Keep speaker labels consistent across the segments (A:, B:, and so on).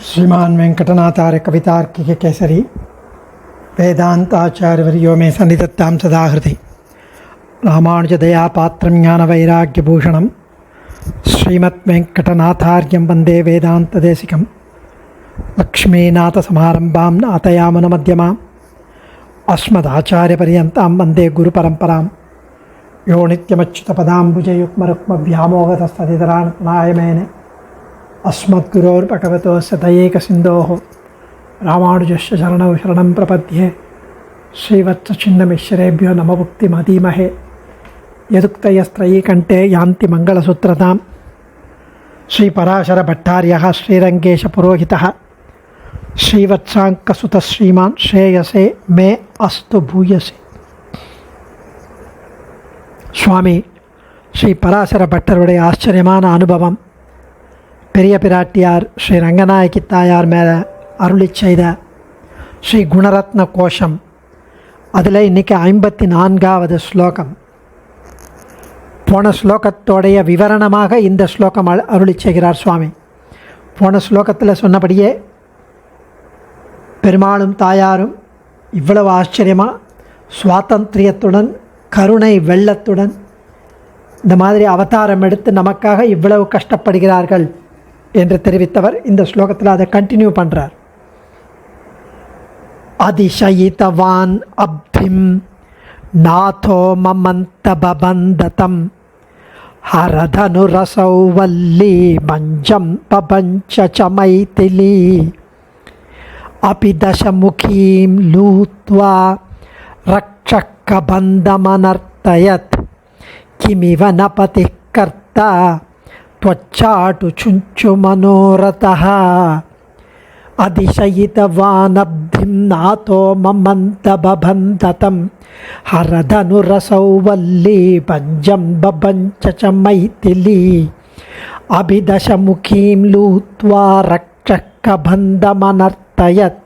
A: श्रीमान वेंकटनाथार्य कवितार्किक केसरी वेदांताचार्यवर्यो मे सन्निधत्तां सदा हृदि रामानुजदयापात्रं ज्ञानवैराग्यभूषणं श्रीमद्वेंकटनाथार्यं वन्दे वेदान्तदेशिकं लक्ष्मीनाथसमारम्भां नाथयामुनमध्यमाम् अस्मदाचार्यपर्यन्तां वन्दे गुरुपरम्परां यो नित्यमच्युतपदाम्बुजयुग्मरुक्मव्यामोहतस्तदितराणनायमेने अस्मद्गुरोर्भगवतोस्य दयैकसिन्धोः रामानुजस्य शरणौ शरणं प्रपद्ये श्रीवत्सचिन्नमिश्रेभ्यो नममुक्तिमधीमहे यदुक्तयस्त्रयीकण्ठे यान्ति मङ्गलसूत्रतां श्रीपराशरभट्टार्यः श्रीरङ्गेशपुरोहितः श्रीवत्साङ्कसुतः श्रीमान् श्रेयसे मे अस्तु भूयसे. சுவாமி ஸ்ரீ பராசர பட்டருடைய ஆச்சரியமான அனுபவம், பெரிய பிராட்டியார் ஸ்ரீ ரங்கநாயகி தாயார் மேலே அருளி செய்த ஸ்ரீ குணரத்ன கோஷம், அதில் இன்றைக்கி 54வது ஸ்லோகம். போன ஸ்லோகத்தோடைய விவரணமாக இந்த ஸ்லோகம் அருளி செய்கிறார் சுவாமி. போன ஸ்லோகத்தில் சொன்னபடியே பெருமாளும் தாயாரும் இவ்வளவு ஆச்சரியமாக சுவாதந்திரியத்துடன் கருணை வெள்ளத்துடன் இந்த மாதிரி அவதாரம் எடுத்து நமக்காக இவ்வளவு கஷ்டப்படுகிறார்கள் என்று தெரிவித்தவர் இந்த ஸ்லோகத்தில் அதை கண்டினியூ பண்ணுறார். அதிசயிதவான் அப்திம் நாதோ மமந்த பபந்ததம் ஹரதனுரசௌ வல்லி மஞ்சம் பபஞ்ச சமைதிலி அபிதசமுகீம் லூத்வா ரக்ஷக்கபந்தமனர்த்தயத் கிமிவ நபதி கர்த்தா त्वच्चाटु चुञ्चु मनोरथः अधिशयितवानब्धिं नाथो ममन्तबबन्धतं हरधनुरसौ वल्ली पञ्जं बबञ्च च मैथिली अभिदशमुखीं लूत्वा रक्षकबन्धमनर्तयत्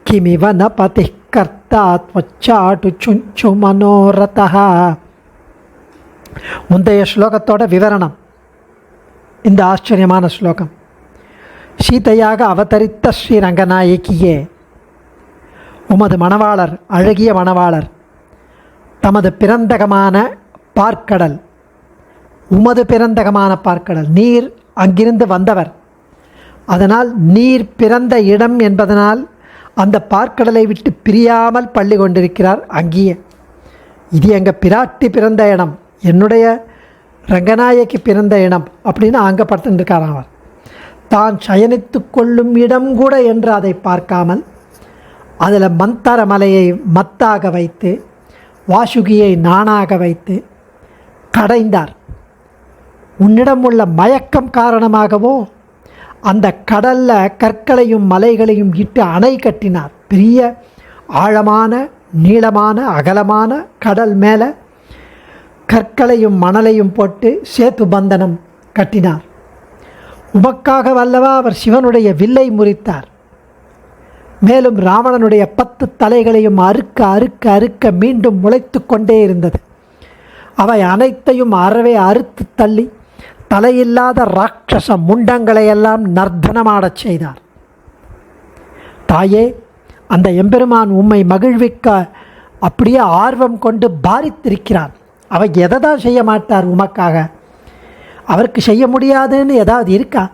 A: किमिव न पतिः कर्ता त्वच्चाटु चुञ्चु मनोरथः. முந்தைய ஸ்லோகத்தோட விவரணம் இந்த ஆச்சரியமான ஸ்லோகம். சீதையாக அவதரித்த ஸ்ரீ ரங்கநாயகியே, உமது மணவாளர், அழகிய மணவாளர், தமது பிறந்தகமான பார்க்கடல், உமது பிறந்தகமான பார்க்கடல், நீர் அங்கிருந்து வந்தவர், அதனால் நீர் பிறந்த இடம் என்பதனால் அந்த பார்க்கடலை விட்டு பிரியாமல் பள்ளி கொண்டிருக்கிறார் அங்கேயே. இது எங்கள் பிராட்டி பிறந்த இடம், என்னுடைய ரங்கநாயகி பிறந்த இடம் அப்படின்னு அங்கே படுத்துருக்கார். அவர் தான் சயனித்து கொள்ளும் இடம் கூட என்று அதை பார்க்காமல் அதில் மந்தர மலையை மத்தாக வைத்து வாசுகியை நானாக வைத்து கடைந்தார். உன்னிடம் உள்ள மயக்கம் காரணமாகவோ அந்த கடலில் கற்களையும் மலைகளையும் இட்டு அணை கட்டினார். பெரிய ஆழமான நீளமான அகலமான கடல் மேலே கற்களையும் மணலையும் போட்டு சேத்து பந்தனம் கட்டினார். உமக்காக வல்லவா அவர் சிவனுடைய வில்லை முறித்தார். மேலும் ராவணனுடைய 10 தலைகளையும் அறுக்க அறுக்க அறுக்க மீண்டும் முளைத்து கொண்டே இருந்தது. அவை அனைத்தையும் அறவே அறுத்து தள்ளி தலையில்லாத ராட்சச முண்டங்களையெல்லாம் நர்த்தனமாடச் செய்தார். தாயே, அந்த எம்பெருமான் உம்மை மகிழ்விக்க அப்படியே ஆர்வம் கொண்டு பாரித்திருக்கிறார். அவர் எதை தான் செய்ய மாட்டார் உமக்காக? அவருக்கு செய்ய முடியாதுன்னு ஏதாவது இருக்கா?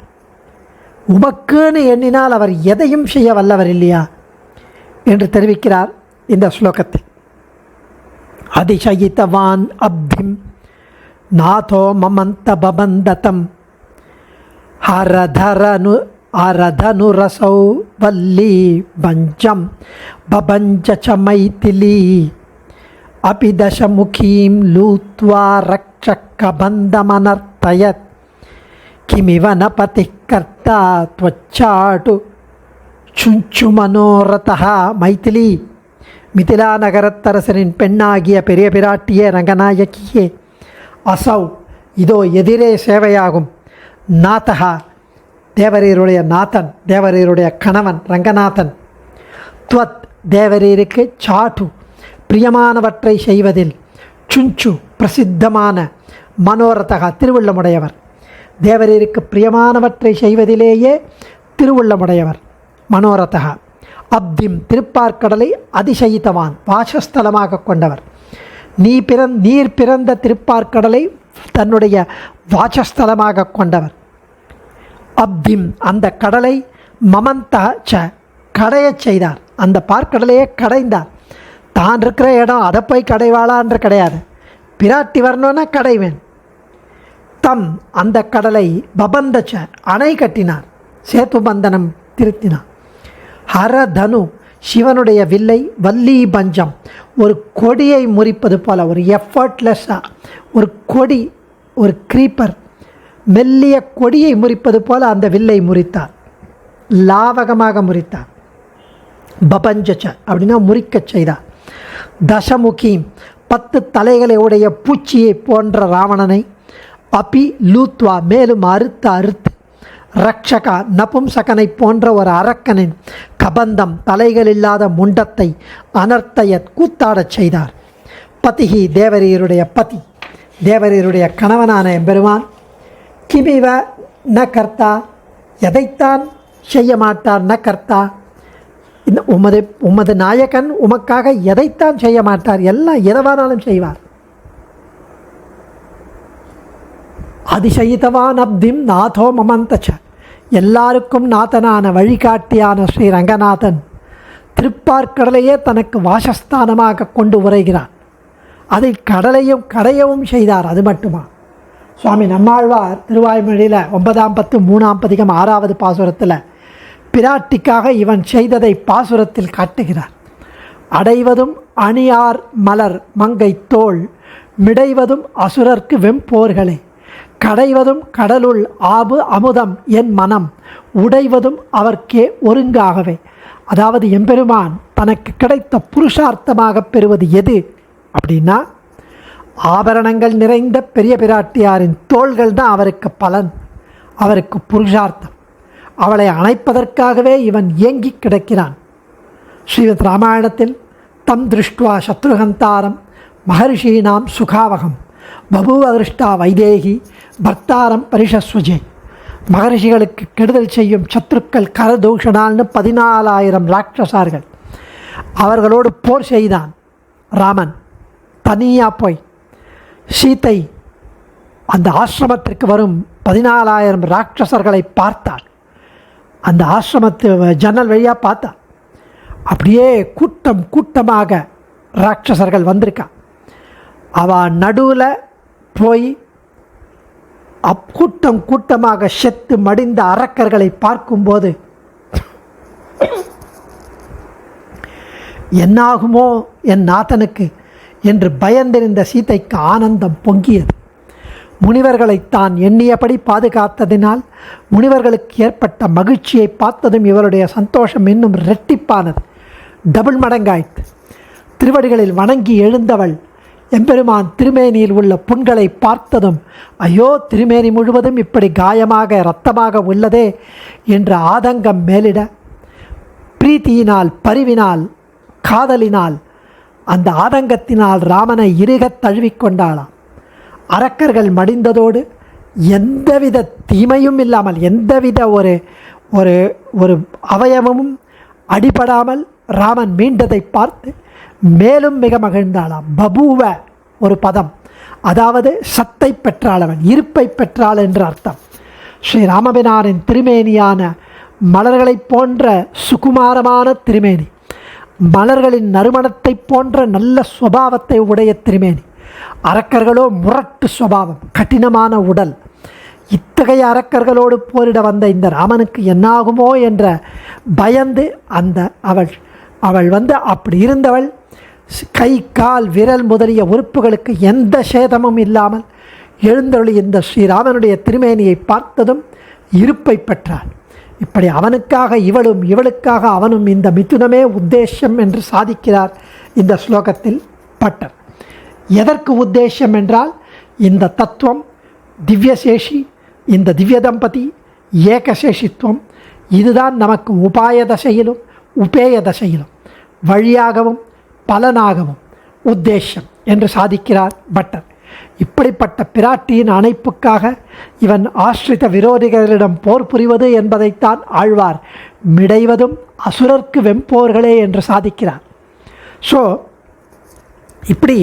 A: உமக்குன்னு எண்ணினால் அவர் எதையும் செய்ய வல்லவர் இல்லையா என்று தெரிவிக்கிறார் இந்த ஸ்லோகத்தில். அதிசயித்தவான் அப்திம் நாதோ மமந்த பபந்ததம் ஹரதனுரசௌ வல்லி பஞ்சம் பபஞ்ச ச மைதிலி அபிதசமுகீம் லூத்வா ரக்ஷக்கபந்தமனர்த்தயத் கிமிவ ந பதி கர்த்தா त्वच्चाटु चुञ्चु मनोरथः. மைதிலி, மிதிலா நகரத்தரசரின் பெண்ணாகிய பெரிய பிராட்டியே ரங்கநாயகியே, அசௌ, இதோ எதிரே சேவையாகும், நாதகா, தேவரீருடைய நாதன், தேவரீருடைய கணவன் ரங்கநாதன், துவத், தேவரீருக்கு, சாட்டு, பிரியமானவற்றை செய்வதில், சுஞ்சு, பிரசித்தமான, மனோரதகா, திருவுள்ளமுடையவர், தேவரீருக்கு பிரியமானவற்றை செய்வதிலேயே திருவுள்ளமுடையவர். மனோரதா அப்திம் திருப்பார்க்கடலை அதிசயித்தவான் வாசஸ்தலமாக கொண்டவர். நீர் பிறந்த திருப்பார்க்கடலை தன்னுடைய வாசஸ்தலமாக கொண்டவர். அப்திம் அந்த கடலை மமந்தா ச கடையச் செய்தார். அந்த பார்க்கடலையே கடைந்தார். தான் இருக்கிற இடம் அதை போய் கடைவாளான்ற கிடையாது. பிராட்டி வரணுன்னா கடைவேன். தம் அந்த கடலை பபந்தச்ச அணை கட்டினார். சேத்து பந்தனம் திருத்தினார். ஹரதனு சிவனுடைய வில்லை வள்ளி பஞ்சம் ஒரு கொடியை முறிப்பது போல, ஒரு எஃபர்ட்லெஸ்ஸாக ஒரு கொடி, ஒரு க்ரீப்பர் மெல்லிய கொடியை முறிப்பது போல அந்த வில்லை முறித்தார். லாவகமாக முறித்தார். பபஞ்சச்ச அப்படின்னா முறிக்கச் செய்தார். தசமுகி 10 தலைகளை உடைய பூச்சியை போன்ற ராவணனை அபி லூத்வா மேலும் அறுத்து ரக்ஷகா நபும்சகனை போன்ற ஒரு அரக்கனின் கபந்தம் தலைகள் இல்லாத முண்டத்தை அனர்த்தையத் கூத்தாடச் செய்தார். பதிகி தேவரீருடைய பதி, தேவரீருடைய கணவனான எம்பெருமான் கிமிவ ந கர்த்தா எதைத்தான் செய்ய மாட்டார். ந கர்த்தா இந்த உமது நாயகன் உமக்காக எதைத்தான் செய்ய மாட்டார், எல்லாம் எதவானாலும் செய்வார். அதிசயித்தவான் அப்திம் நாதோ மமந்தச்ச எல்லாருக்கும் நாதனான வழிகாட்டியான ஸ்ரீ ரங்கநாதன் திருப்பார்க்கடலையே தனக்கு வாசஸ்தானமாக கொண்டு உரைகிறார். அதை கடலையும் கடையவும் செய்தார். அது மட்டுமா, சுவாமி நம்மாழ்வார் திருவாய்மொழியில் 9ஆம் 10 3ஆம் பதிகம் 6வது பாசுரத்தில் பிராட்டிக்காக இவன் செய்ததை பாசுரத்தில் காட்டுகிறார். அடைவதும் அணியார் மலர் மங்கை தோள் மிடைவதும் அசுரர்க்கு வெம்போர்களே கடைவதும் கடலுள் ஆபு அமுதம் என் மனம் உடைவதும் அவர்க்கே ஒருங்காகவே. அதாவது எம்பெருமான் தனக்கு கிடைத்த புருஷார்த்தமாக பெறுவது எது அப்படின்னா, ஆபரணங்கள் நிறைந்த பெரிய பிராட்டியாரின் தோள்கள் தான் அவருக்கு பலன், அவருக்கு புருஷார்த்தம். அவளை அணைப்பதற்காகவே இவன் ஏங்கி கிடக்கிறான். ஸ்ரீமத் ராமாயணத்தில் தம் திருஷ்டுவா சத்ருகந்தாரம் மகர்ஷீனாம் சுகாவகம் பபுவ திருஷ்டா வைதேகி பர்த்தாரம் பரிஷஸ்வஜே. மகர்ஷிகளுக்கு கெடுதல் செய்யும் சத்ருக்கள் கரதூஷணால்னு 14,000 ராட்சசார்கள். அவர்களோடு போர் செய்தான் ராமன். தனியாக போய் சீத்தை அந்த ஆசிரமத்திற்கு வரும் 14,000 ராட்சசர்களை பார்த்தாள். அந்த ஆசிரமத்து ஜன்னல் வழியாக பார்த்தா அப்படியே கூட்டம் கூட்டமாக ராட்சசர்கள் வந்திருக்கா. அவள் நடுவில் போய் கூட்டம் கூட்டமாக செத்து மடிந்த அரக்கர்களை பார்க்கும்போது என்னாகுமோ என் நாதனுக்கு என்று பயந்திருந்த சீதைக்கு ஆனந்தம் பொங்கியது. முனிவர்களை தான் எண்ணியபடி பாதுகாத்ததினால் முனிவர்களுக்கு ஏற்பட்ட மகிழ்ச்சியை பார்த்ததும் இவருடைய சந்தோஷம் இன்னும் இரட்டிப்பானது, டபுள் மடங்காயிற்று. திருவடிகளில் வணங்கி எழுந்தவள் எம்பெருமான் திருமேனியில் உள்ள புண்களை பார்த்ததும் ஐயோ திருமேனி முழுவதும் இப்படி காயமாக இரத்தமாக உள்ளதே என்ற ஆதங்கம் மேலிட, பிரீத்தியினால் பரிவினால் காதலினால் அந்த ஆதங்கத்தினால் ராமனை இறுகத் தழுவிக்கொண்டாளாம். அரக்கர்கள் மடிந்ததோடு எந்தவித தீமையும் இல்லாமல், எந்தவித ஒரு ஒரு ஒரு அவயவமும் அடிபடாமல் ராமன் மீண்டதை பார்த்து மேலும் மிக மகிழ்ந்தாளாம். பபூவ ஒரு பதம், அதாவது சத்தை பெற்றாளவன், இருப்பை பெற்றாள் என்று அர்த்தம். ஸ்ரீ ராமபிரானின் திருமேனியான மலர்களைப் போன்ற சுகுமாரமான திருமேனி, மலர்களின் நறுமணத்தை போன்ற நல்ல சுபாவத்தை உடைய திருமேனி. அரக்கர்களோ முரட்டு சுபாவம், கடினமான உடல். இத்தகைய அரக்கர்களோடு போரிட வந்த இந்த ராமனுக்கு என்னாகுமோ என்ற பயந்து அவள் அப்படி இருந்தவள் கை கால் விரல் முதலிய உறுப்புகளுக்கு எந்த சேதமும் இல்லாமல் எழுந்தருளி இந்த ஸ்ரீராமனுடைய திருமேனியை பார்த்ததும் இருப்பை பெற்றாள். இப்படி அவனுக்காக இவளும் இவளுக்காக அவனும் இந்த மிதுனமே உத்தேசம் என்று சாதிக்கிறார் இந்த ஸ்லோகத்தில் பட்டர். எதற்கு உத்தேசம் என்றால், இந்த தத்துவம் திவ்யசேஷி, இந்த திவ்ய தம்பதி ஏகசேஷித்துவம், இதுதான் நமக்கு உபாய தசையிலும் உபேய தசையிலும் வழியாகவும் பலனாகவும் உத்தேசம் என்று சாதிக்கிறார் பட்டர். இப்படிப்பட்ட பிராட்டியின் அணைப்புக்காக இவன் ஆශ්ரித விரோதிகளிடம் போர் புரிவது என்பதைத்தான் ஆழ்வார் மிடைவதும் அசுரர்க்கு வெம்போர்களே என்று சாதிக்கிறார். ஸோ இப்படி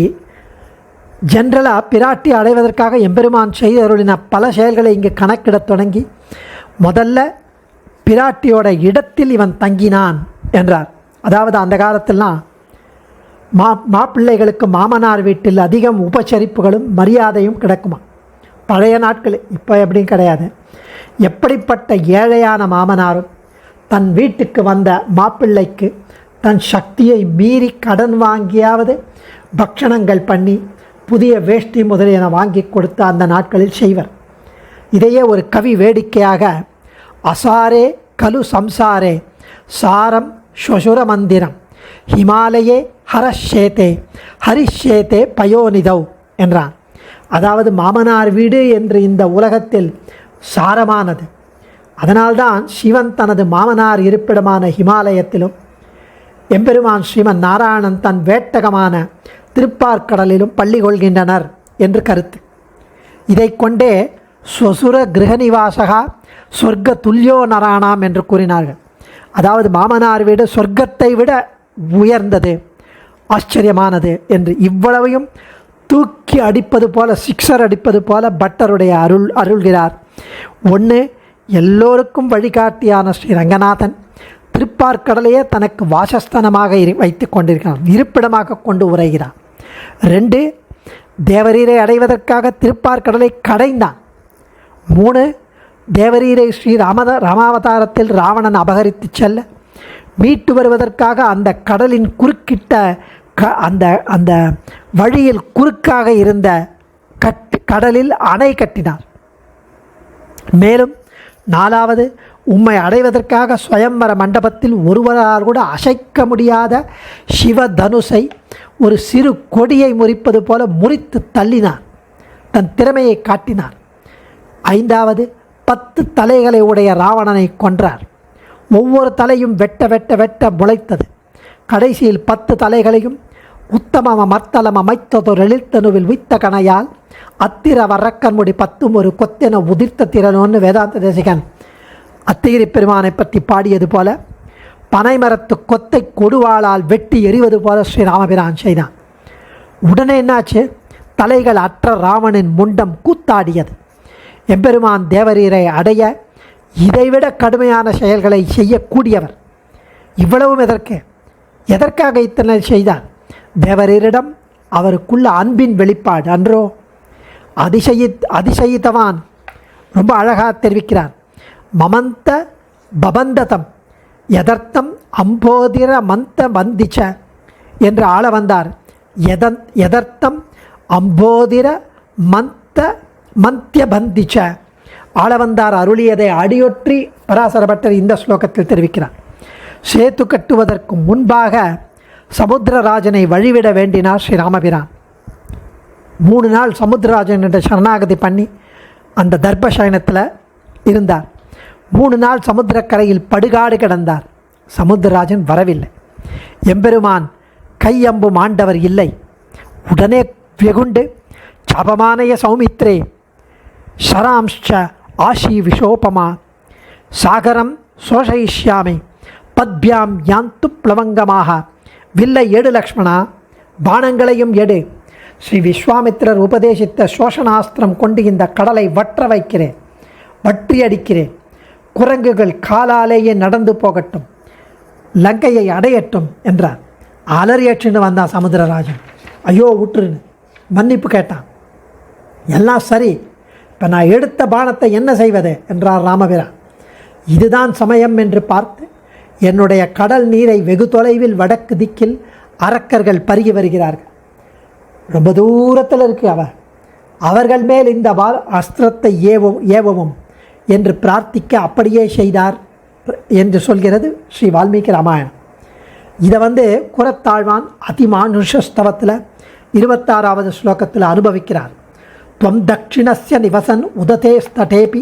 A: ஜென்ரலாக பிராட்டி அடைவதற்காக எம்பெருமான் செய்தருளின பல செயல்களை இங்கு கணக்கிடத் தொடங்கி முதல்ல பிராட்டியோட இடத்தில் இவன் தங்கினான் என்றார். அதாவது அந்த காலத்திலாம் மாப்பிள்ளைகளுக்கு மாமனார் வீட்டில் அதிகம் உபசரிப்புகளும் மரியாதையும் கிடைக்குமா. பழைய நாட்கள், இப்போ எப்படியும் கிடையாது. எப்படிப்பட்ட ஏழையான மாமனாரும் தன் வீட்டுக்கு வந்த மாப்பிள்ளைக்கு தன் சக்தியை மீறி கடன் வாங்கியாவது பக்ஷணங்கள் பண்ணி புதிய வேஷ்டி முதலியன வாங்கி கொடுத்து அந்த நாட்களில் செய்வர். இதையே ஒரு கவி வேடிக்கையாக அசாரே கலு சம்சாரே சாரம் ஸ்வசுர மந்திரம் ஹிமாலயே ஹரஷேதே ஹரிஷேதே பயோனிதவ் என்றான். அதாவது மாமனார் வீடு என்று இந்த உலகத்தில் சாரமானது. அதனால்தான் சிவன் தனது மாமனார் இருப்பிடமான ஹிமாலயத்திலும் எம்பெருமான் ஸ்ரீமன் நாராயணன் தன் வேட்டகமான திருப்பார்கடலிலும் பள்ளி கொள்கின்றனர் என்று கருத்து. இதை கொண்டே ஸ்வசுர கிரகநிவாசகா சொர்க்க துல்லியோ நராணாம் என்று கூறினார்கள். அதாவது மாமனார் வீடு சொர்க்கத்தை விட உயர்ந்தது, ஆச்சரியமானது என்று. இவ்வளவையும் தூக்கி அடிப்பது போல, சிக்ஸர் அடிப்பது போல பட்டருடைய அருள்கிறார். ஒன்று, எல்லோருக்கும் வழிகாட்டியான ஸ்ரீ ரங்கநாதன் திருப்பார்கடலையே தனக்கு வாசஸ்தானமாக வைத்து கொண்டிருக்கிறான், இருப்பிடமாக கொண்டு உரைகிறான். 2, தேவரீரை அடைவதற்காக திருப்பார்கடலை கடைந்தான். 3, தேவரீரை ஸ்ரீ ராமாவதாரத்தில் ராவணன் அபகரித்து செல்ல மீட்டு வருவதற்காக அந்த கடலின் குறுக்கிட்ட அந்த வழியில் குறுக்காக இருந்த கடலில் அணை கட்டினார். மேலும் 4வது, உம்மை அடைவதற்காக ஸ்வயம்வர மண்டபத்தில் ஒருவரால் கூட அசைக்க முடியாத சிவதனுசை ஒரு சிறு கொடியை முறிப்பது போல முறித்து தள்ளினார், தன் திறமையை காட்டினார். 5வது, 10 தலைகளை உடைய ராவணனை கொன்றார். ஒவ்வொரு தலையும் வெட்ட வெட்ட வெட்ட முளைத்தது. கடைசியில் 10 தலைகளையும் உத்தமம மர்த்தலம் அமைத்ததொரு எழுத்தனுவில் வித்த கணையால் அத்திர வரக்கன்முடி 10 ஒரு கொத்தென உதிர்த்த திறனோன்னு வேதாந்த தேசிகன் அத்திகிரி பெருமானை பற்றி பாடியது போல பனைமரத்து கொத்தை கொடுவாளால் வெட்டி எறிவது போல ஸ்ரீராமபிரான் செய்தான். உடனே என்னாச்சு? தலைகள் அற்ற ராவனின் முண்டம் கூத்தாடியது. எம்பெருமான் தேவரீரை அடைய இதைவிட கடுமையான செயல்களை செய்யக்கூடியவர். இவ்வளவும் எதற்காக இத்தனை செய்தார்? தேவரீரிடம் அவருக்குள்ள அன்பின் வெளிப்பாடு அன்றோ? அதிசயித்தவான் ரொம்ப அழகாக தெரிவிக்கிறார். மமந்த பபந்ததம் எதர்த்தம் அம்போதிர மந்த பந்திச்ச என்று ஆள வந்தார். எதர்த்தம் அம்போதிர மந்திய பந்திச்ச ஆள வந்தார் அருளியதை அடியொற்றி பராசரபட்டர் இந்த ஸ்லோகத்தில் தெரிவிக்கிறார். சேத்து கட்டுவதற்கு முன்பாக சமுத்திரராஜனை வழிவிட வேண்டினார் ஸ்ரீராமபிரான். 3 நாள் சமுத்திரராஜன் என்ற சரணாகதி பண்ணி அந்த தர்பசயனத்தில் இருந்தார். 3 நாள் சமுத்திரக்கரையில் படுகாடு கிடந்தார். சமுத்திரராஜன் வரவில்லை. எம்பெருமான் கையம்பும் ஆண்டவர் இல்லை. உடனே வெகுண்டு சாபமானய சௌமித்ரே ஷராம்ச்ச ஆஷி விஷோபமா சாகரம் சோஷயிஷ்யாமி பத்பியாம் யாந்து பிளவங்கமாக வில்லை எடு லக்ஷ்மணா, பானங்களையும் எடு. ஸ்ரீ விஸ்வாமித்திரர் உபதேசித்த சோஷனாஸ்திரம் கொண்டு இந்த கடலை வற்ற வைக்கிறேன், வற்றி அடிக்கிறேன். குரங்குகள் காலாலேயே நடந்து போகட்டும், லங்கையை அடையட்டும் என்றார். அலறியற்றுன்னு வந்தான் சமுத்திரராஜன். ஐயோ விட்டுருன்னு மன்னிப்பு கேட்டான். எல்லாம் சரி, இப்போ நான் எடுத்த பானத்தை என்ன செய்வது என்றார் ராமபிரான். இதுதான் சமயம் என்று பார்த்து என்னுடைய கடல் நீரை வெகு தொலைவில் வடக்கு திக்கில் அரக்கர்கள் பருகி வருகிறார்கள். ரொம்ப தூரத்தில் இருக்கு அவர்கள் மேல் இந்த அஸ்திரத்தை ஏவவும் என்று பிரார்த்திக்க அப்படியே செய்தார் என்று சொல்கிறது ஸ்ரீ வால்மீகி ராமாயணம். இதை குரத்தாழ்வான் அதிமானுஷஸ்தவத்தில் 26வது ஸ்லோகத்தில் அனுபவிக்கிறார். துவம் தட்சிணஸ்ய நிவசன் உததே ஸ்தடேபி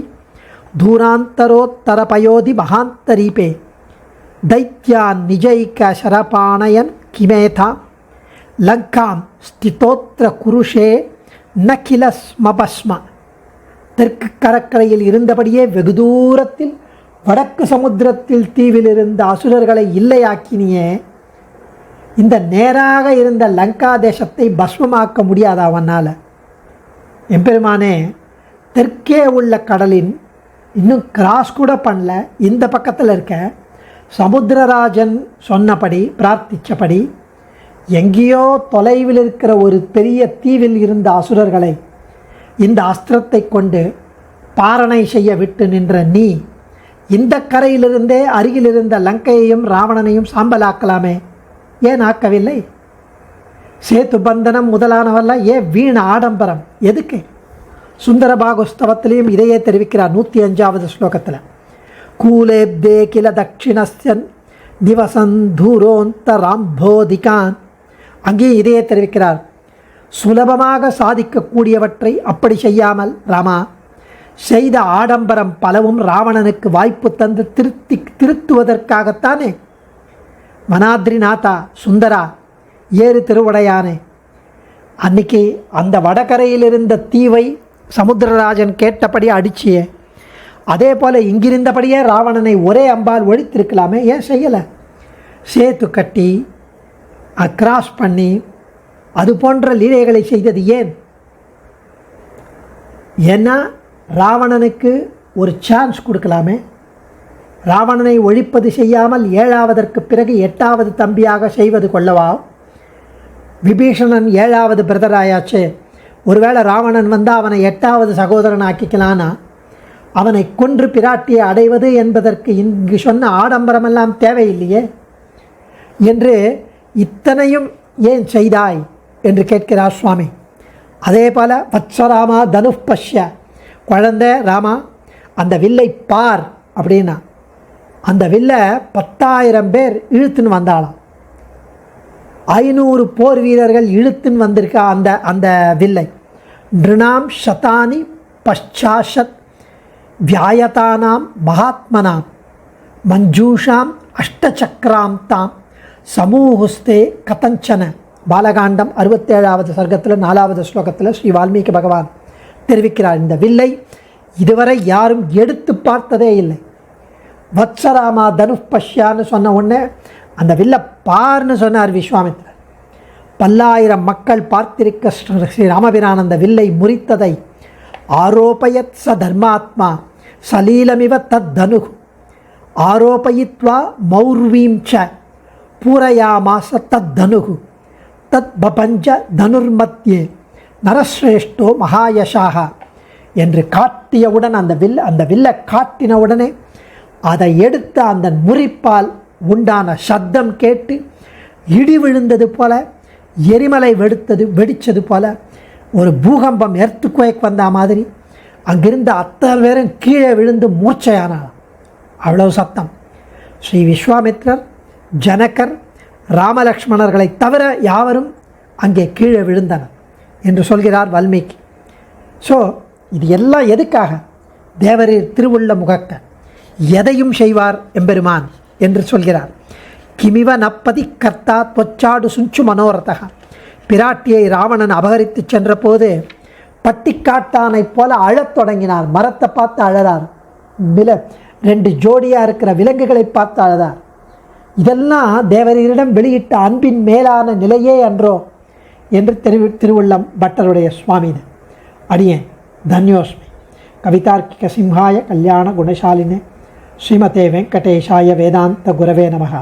A: தூராந்தரோத்தரபயோதி மகாந்தரீபே தைத்யான் நிஜைக சரபாணயன் கிமேதா லங்காம் ஸ்திதோத்திர குருஷே நகில ஸ்மபஸ்ம. தெற்கு கடற்கரையில் இருந்தபடியே வெகு தூரத்தில் வடக்கு சமுத்திரத்தில் தீவில் இருந்த அசுரர்களை இல்லையாக்கினியே, இந்த நேராக இருந்த லங்கா தேசத்தை பஸ்மமாக்க முடியாதா அவனால்? எம்பெருமானே, தெற்கே உள்ள கடலின் இன்னும் கிராஸ் கூட பண்ணல இந்த பக்கத்தில் இருக்க சமுத்திரராஜன் சொன்னபடி பிரார்த்தித்தபடி எங்கேயோ தொலைவில் இருக்கிற ஒரு பெரிய தீவில் இருந்த அசுரர்களை இந்த அஸ்திரத்தை கொண்டு பாரணை செய்ய விட்டு நின்ற நீ இந்த கரையிலிருந்தே அருகில் இருந்த லங்கையையும் ராவணனையும் சாம்பலாக்கலாமே, ஏன் ஆக்கவில்லை? சேத்து பந்தனம் முதலானவெல்லாம் ஏன் வீண் ஆடம்பரம் எதுக்கு? சுந்தரபாகுஸ்தவத்திலையும் இதையே தெரிவிக்கிறார் 105வது ஸ்லோகத்தில். கூலேப்தே கில தட்சிணஸ்யன் திவசன் தூரோந்தராம்போதிகான். அங்கேயும் இதையே தெரிவிக்கிறார். சுலபமாக சாதிக்கக்கூடியவற்றை அப்படி செய்யாமல் ராமா செய்த ஆடம்பரம் பலவும் ராவணனுக்கு வாய்ப்பு தந்து திருத்துவதற்காகத்தானே. வனாத்ரிநாதா, சுந்தரா, ஏறு திருவுடையானே, அன்னைக்கு அந்த வடகரையில் இருந்த தீவை சமுத்திரராஜன் கேட்டபடியே அடிச்சியே, அதே போல் இங்கிருந்தபடியே ராவணனை ஒரே அம்பால் ஒழித்திருக்கலாமே, ஏன் செய்யலை? சேத்து கட்டி கிராஸ் பண்ணி அது போன்ற லீலைகளை செய்தது ஏன்? ஏன்னா ராவணனுக்கு ஒரு சான்ஸ் கொடுக்கலாமே. ராவணனை ஒழிப்பது செய்யாமல் 7வதற்கு பிறகு 8வது தம்பியாக செய்வது கொள்ளவா? விபீஷணன் 7வது பிரதராயாச்சு. ஒருவேளை ராவணன் வந்தால் அவனை 8வது சகோதரன் ஆக்கிக்கலானா அவனை கொன்று பிராட்டியை அடைவது என்பதற்கு இங்கு சொன்ன ஆடம்பரமெல்லாம் தேவையில்லையே என்று இத்தனையும் ஏன் செய்தாய் என்று கேட்கிறார் சுவாமி. அதே போல் வத்சராமா தனுஷ்பஷ்ய, குழந்தை ராமா அந்த வில்லை பார் அப்படின்னா அந்த வில்லை 10,000 பேர் இழுத்துன்னு வந்தாலாம். 500 போர் வீரர்கள் இழுத்துன்னு வந்திருக்கா அந்த வில்லை. நிருணாம் சதானி பஷாஷத் வியாயதானாம் மகாத்மனாம் மஞ்சூஷாம் அஷ்டசக்கராம் தாம் சமூஹஸ்தே கதஞ்சன. பாலகாண்டம் 67வது சர்க்கத்தில் 4வது ஸ்லோகத்தில் ஸ்ரீ வால்மீகி பகவான் தெரிவிக்கிறார். இந்த வில்லை இதுவரை யாரும் எடுத்து பார்த்ததே இல்லை. வத்சராமா தனுஷ்பஷ்யான்னு சொன்ன உடனே அந்த வில்லை பார்னு சொன்னார் விஸ்வாமித்திரர். 10,000 மக்கள் பார்த்திருக்க ஸ்ரீ ராமபிரான் அந்த வில்லை முறித்ததை ஆரோபயத் ச தர்மாத்மா சலீலமிவ தத் தனு ஆரோபயித்வா மௌர்வீம் ச பூரயாமாச தத் தனு தத் பபஞ்ச தனுர்மத்யே நரஸ்ரேஷ்டோ மகாயஷாக என்று காட்டியவுடன் அந்த வில்லை காட்டின உடனே அதை எடுத்த அந்த முறிப்பால் உண்டான சப்தம் கேட்டு இடி விழுந்தது போல, எரிமலை வெடித்தது போல, ஒரு பூகம்பம் எர்த்குவேக் வந்த மாதிரி அங்கிருந்த அத்தனை பேரும் கீழே விழுந்து மூர்ச்சையானார். அவ்வளவு சத்தம். ஸ்ரீ விஸ்வாமித்ரர், ஜனகர், ராமலக்ஷ்மணர்களை தவிர யாவரும் அங்கே கீழே விழுந்தனர் என்று சொல்கிறார் வால்மீகி. ஸோ இது எல்லாம் எதுக்காக? தேவரீர் திருவுள்ள முகக்க எதையும் செய்வார் எம்பெருமான் என்று சொல்கிறார். கிமிவ நப்பதி கர்த்தா தொச்சாடு சுஞ்சு மனோரதக. பிராட்டியை ராவணன் அபகரித்து சென்ற போது பட்டிக்காட்டானை போல அழத் தொடங்கினார். மரத்தை பார்த்து அழறார். 2 ஜோடியாக இருக்கிற விலங்குகளை பார்த்து அழறார். இதெல்லாம் தேவரீரிடம் வெளியிட்ட அன்பின் மேலான நிலையே அன்றோ என்று திருவுள்ளம் பட்டருடைய சுவாமின்னு. அடியேன் தன்யோஸ்மி. கவிதார்க்கிக சிம்ஹாய கல்யாண குணசாலினே ஸ்ரீமதே வெங்கடேஷாய வேதாந்த குரவே நமஹ.